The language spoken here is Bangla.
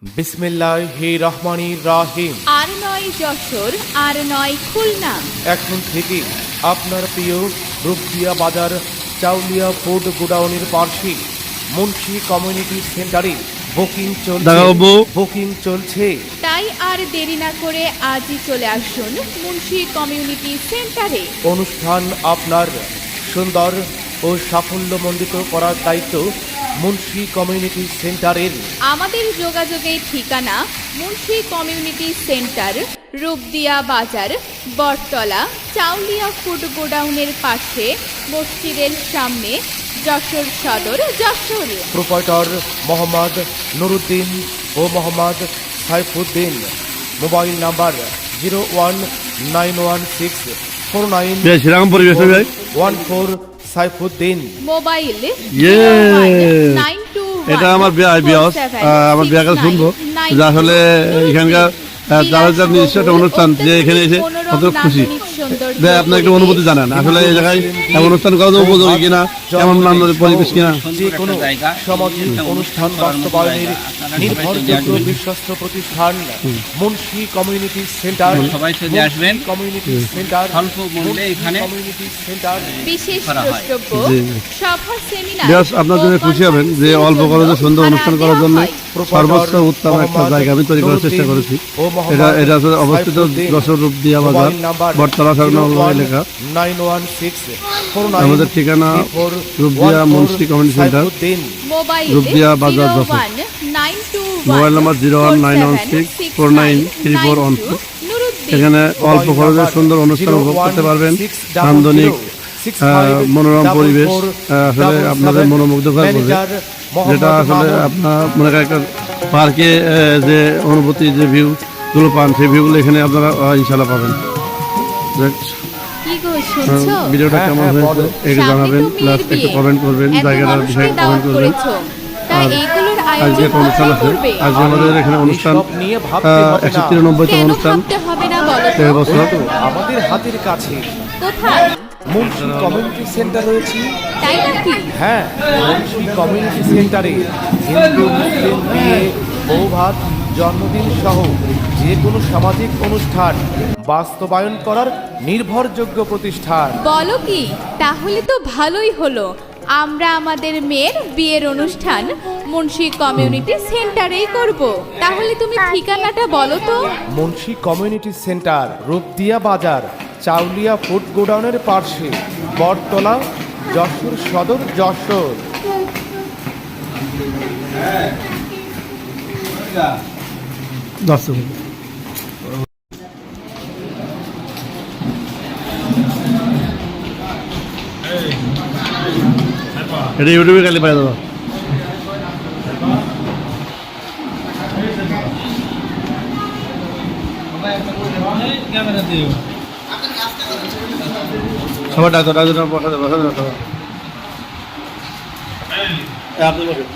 বিসমিল্লাহির রহমানির রহিম। আর নয় যশোর, আর নয় খুলনা। এখন থেকে আপনার প্রিয় রূপদিয়া বাজার চাউলিয়া ফুড গোডাউনের পার্শ্বে মুন্সি কমিউনিটি সেন্টারে বুকিং চলছে। তাই আর দেরি না করে আজই চলে আসুন মুন্সি কমিউনিটি সেন্টারে। অনুষ্ঠান আপনার সুন্দর ও সাফল্যমণ্ডিত করার দায়িত্ব মুন্সি কমিউনিটি সেন্টারের। আমাদের যোগাযোগের ঠিকানা মুন্সি কমিউনিটি সেন্টার, রূপদিয়া বাজার, বটতলা, চাউলিয়া ফুড গোডাউনের পাশে, মসজিদের সামনে, যশোর সদর, যশোর। প্রোপাইটর মোহাম্মদ নুরুদ্দিন ও Mohammad Saifuddin. Mobile number 0191649141 Saifuddin. Mobile এটা আমার আমার বিয়াকে শুনবো যে আসলে এখানকার তারা যার নিজস্ব একটা অনুষ্ঠান যে এখানে এসে কত খুশি আপনার একটা অনুভূতি জানান আসলে এই জায়গায় এমন অনুষ্ঠান করা উপযোগী কিনা, এমন পরিবেশ কিনা। যে কোনো সামাজিক অনুষ্ঠান বাস্তবায়নের নির্ভরযোগ্য বিশ্বস্ত প্রতিষ্ঠান মুন্সি কমিউনিটি সেন্টার। সবাই চলে আসবেন কমিউনিটি সেন্টার, স্বল্প মূল্যে এখানে কমিউনিটি সেন্টার। বিশেষ দ্রষ্টব্য, সভা, সেমিনার। আপনার জন্য খুশি হবেন যে অল্প খরচে সুন্দর অনুষ্ঠান করার জন্য সর্বোচ্চ উত্তম একটা জায়গা আমি তৈরি করার চেষ্টা করেছি। এটা অবস্থিত যশোর রূপদিয়া বাজার, বটতলা এলাকা। আমাদের ঠিকানা রূপদিয়া মুন্সি কমিউনিটি সেন্টার, রূপদিয়া বাজার, যশোর। Mobile number 01916493414। এখানে অল্প খরচে সুন্দর অনুষ্ঠান উপভোগ করতে পারবেন। নান্দনিক মনোরম পরিবেশ আসলে আপনাদের মনোমুগ্ধকর করবে, যেটা আসলে আপনার মনে করেন একটা পার্কে যে অনুভূতি, যে ভিউগুলো পান, সেই ভিউগুলো এখানে আপনারা ইনশাল্লাহ পাবেন। ভিডিওটা কেমন হয়েছে একটু জানাবেন, প্লাস একটু কমেন্ট করবেন, জায়গাটার বিষয়ে কমেন্ট করবেন। আজকে একটা অনুষ্ঠান আছে, আজকে আমাদের এখানে অনুষ্ঠান 193তম অনুষ্ঠান এবছর। আমাদের হাতের কাছে কোথায় মুন্সি কমিউনিটি সেন্টার রয়েছে। তাই নাকি? হ্যাঁ, মুন্সি কমিউনিটি সেন্টারে হিন্দু মুসলিম বিয়ে, বৌভাত, জন্মদিন সহ যে কোনো সামাজিক অনুষ্ঠান বাস্তবায়ন করার নির্ভরযোগ্য প্রতিষ্ঠান। বলো কি? তাহলে তো ভালোই হলো, আমরা আমাদের মেয়ের বিয়ের অনুষ্ঠান মুন্সি কমিউনিটি সেন্টারেই করব। তাহলে তুমি ঠিকানাটা বলো তো। মুন্সি কমিউনিটি সেন্টার, রূপদিয়া বাজার, চাউলিয়া ফুড গোডাউনের পার্শ্বে, বটতলা, যশোর সদর, যশোর। এটা ইউটিউবে খালি পাই দাদা। সবার ডাক্তার বসাতে আপনি বসেন।